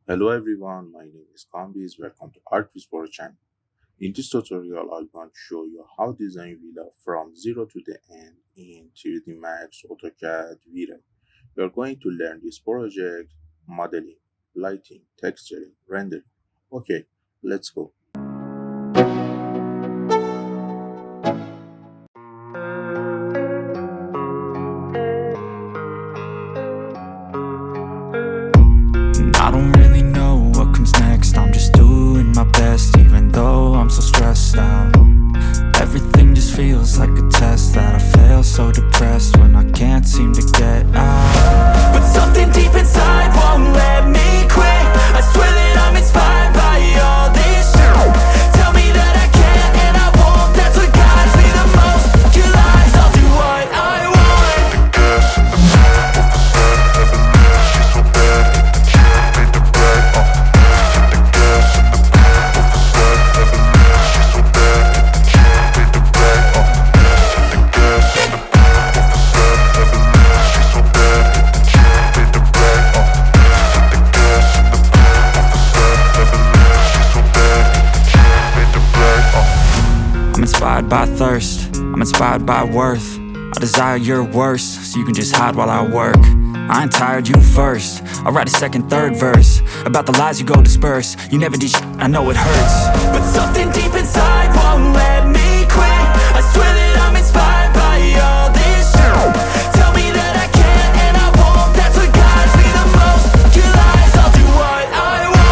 Hello everyone, my name is Kambiz. Welcome to ArchViz PRO channel. In this tutorial, I'm going to show you how design villa from zero to the end in 3DsMax, AutoCAD, Vray. We are going to learn this project, modeling, lighting, texturing, rendering. Okay, let's go. I don't really know what comes next. I'm just doing my best, even though I'm so stressed out. Everything just feels like a test that I fail, so depressed when I can't seem to get out. But something deep inside won't let me quit. I swear that I'm inspired by all this shit. Tell me that I can and I won't. That's what guides me the most. Your lies, I'll do what I want. I'm inspired by thirst, I'm inspired by worth. I desire your worst, so you can just hide while I work. I ain't tired, you first. I'll write a second, third verse about the lies you go disperse. You never did shit, I know it hurts. But something deep inside won't let me quit. I swear that I'm inspired by all this shit. Tell me that I can and I won't. That's what guides me the most. Your lies, I'll do what I want.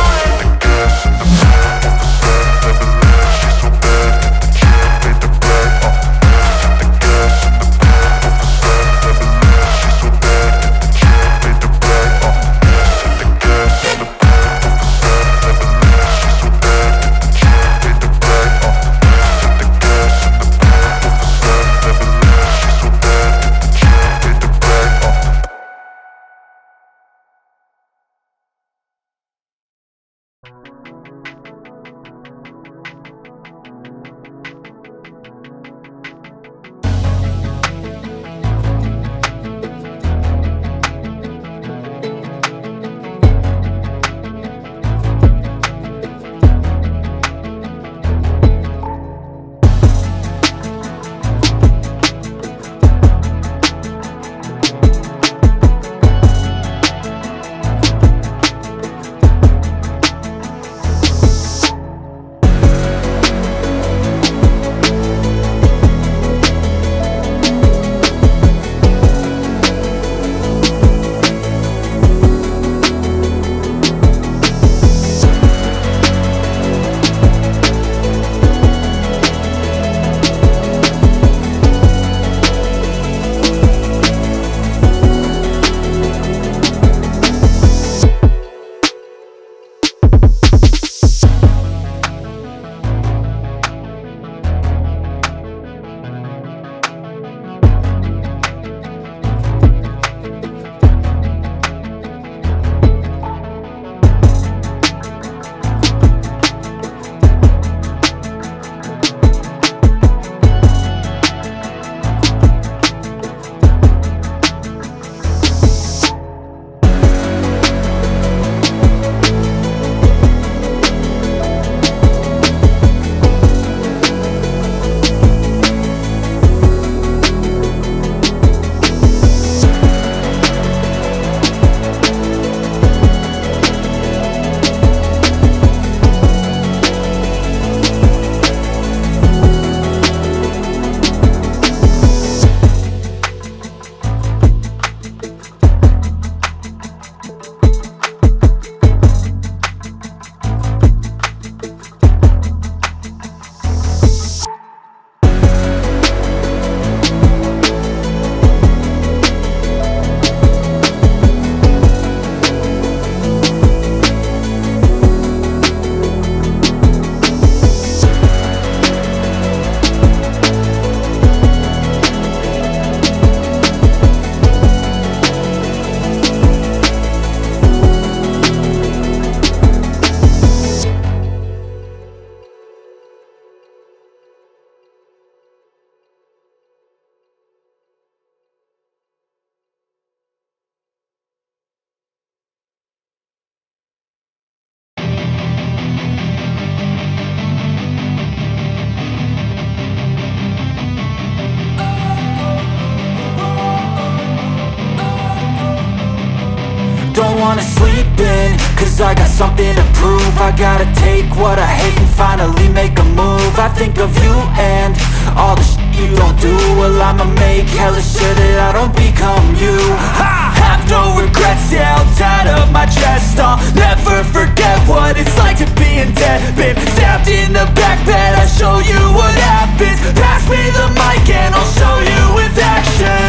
been, cause I got something to prove. I gotta take what I hate and finally make a move. I think of you and all the shit you don't do. Well, I'ma make hella sure that I don't become you. I have no regrets, yeah, held tight up my chest. I'll never forget what it's like to be in debt. Been stabbed in the back bed, I'll show you what happens. Pass me the mic and I'll show you with action.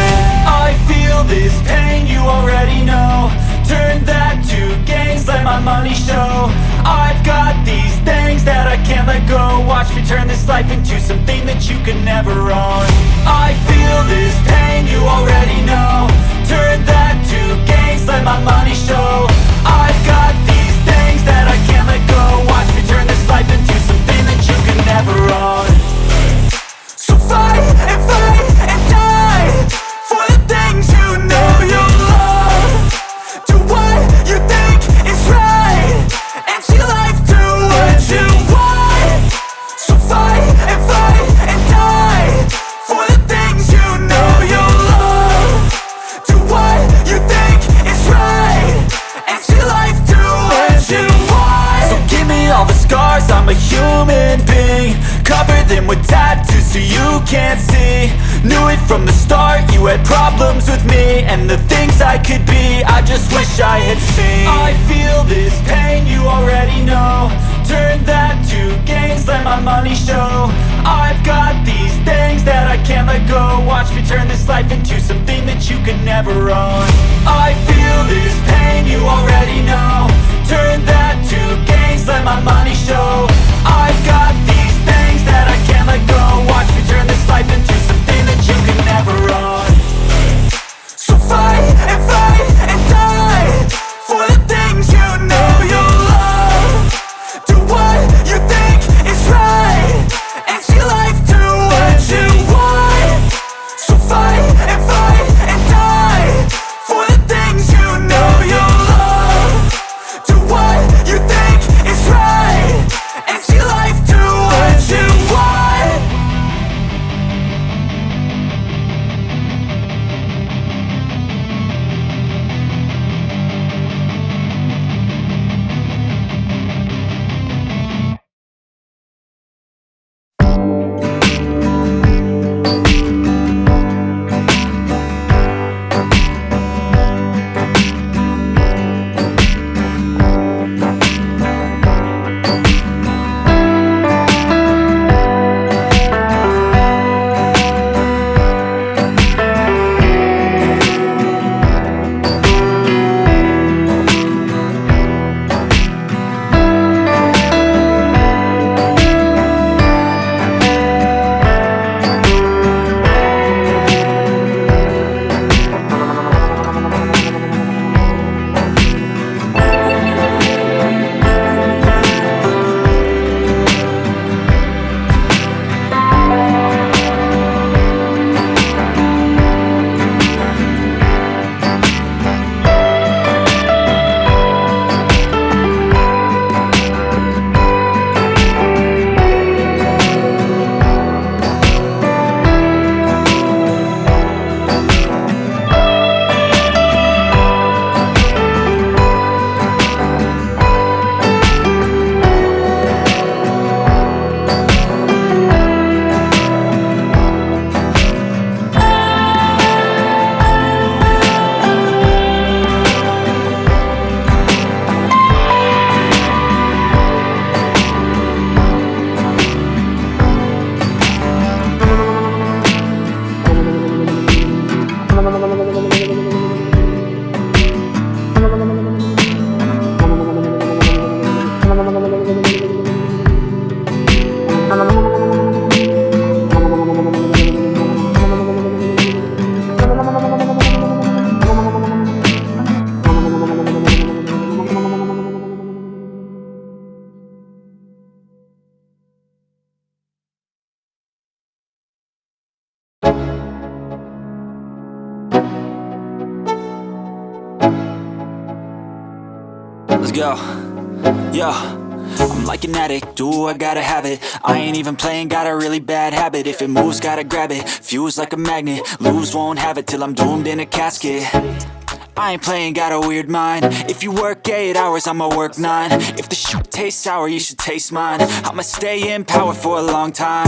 I feel this pain, you already know. Turn that to gains, let my money show. I've got these things that I can't let go. Watch me turn this life into something that you can never own. I feel this pain, you already know. Turn that to gains, let my money show. I've got these things that I can't let go. Watch me turn this life into something that you can never own. So fight and die for the things you know you love. Do what you think is right and see life do what you want. So fight and die for the things you know you love. Do what you think is right and see life do what you want. So give me all the scars, I'm a human being. Cover them with tattoos so you can't see. Knew it from the start, you had problems with me and the things I could be, I just wish I had seen. I feel this pain, you already know. Turn that to gains, let my money show. I've got these things that I can't let go. Watch me turn this life into something that you can never own. I feel this pain, you already know. Turn that to gains, let my money show. I've got these things that I can't let go. Watch me turn this life into something that you can never own. So fight and die for the things you know you love. Do what you think is right and see life do what you want. So fight and die for the things you know you love. Do what you think is right and see life do what you want. Let's go. Yo, I'm like an addict, do I gotta have it. I ain't even playing, got a really bad habit. If it moves, gotta grab it, fuse like a magnet. Lose, won't have it till I'm doomed in a casket. I ain't playing, got a weird mind. If you work 8 hours, I'ma work 9. If the shit tastes sour, you should taste mine. I'ma stay in power for a long time.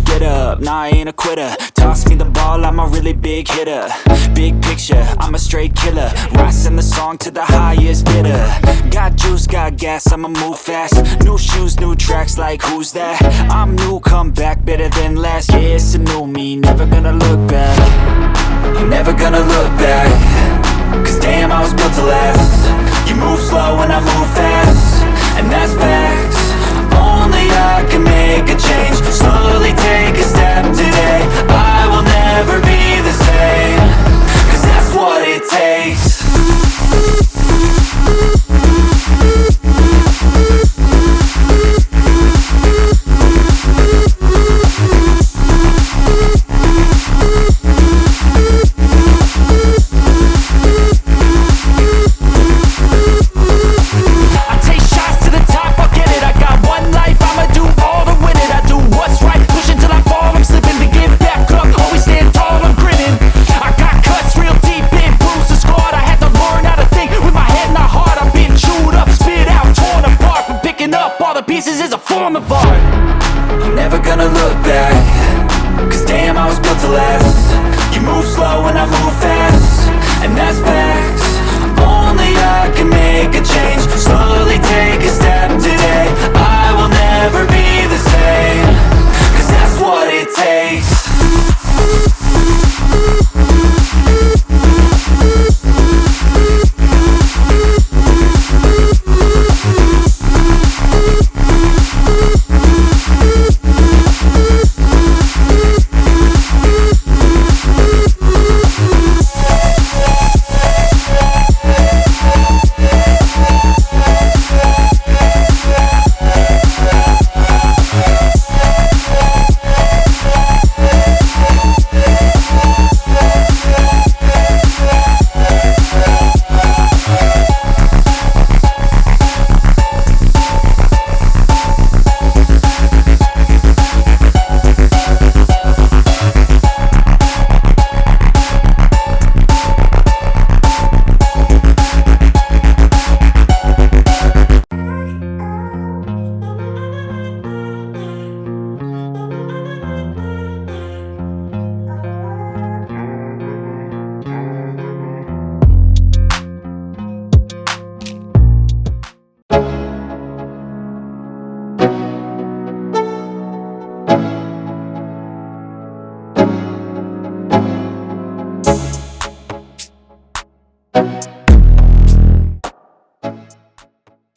Get up, nah, I ain't a quitter. Toss me the ball, I'm a really big hitter. Big picture, I'm a straight killer. Rising the song to the highest bidder. Got juice, got gas, I'ma move fast. New shoes, new tracks, like who's that? I'm new, come back, better than last. Yeah, it's a new me, never gonna look back. I'm never gonna look back. Cause damn, I was built to last. You move slow and I move fast, and that's facts. Only I can make a change. Slowly take a step today. I will never be the same. Cause that's what it takes. Pieces is a form of art. I'm never gonna look back. Cause damn, I was built to last. You move slow and I move fast, and that's fast.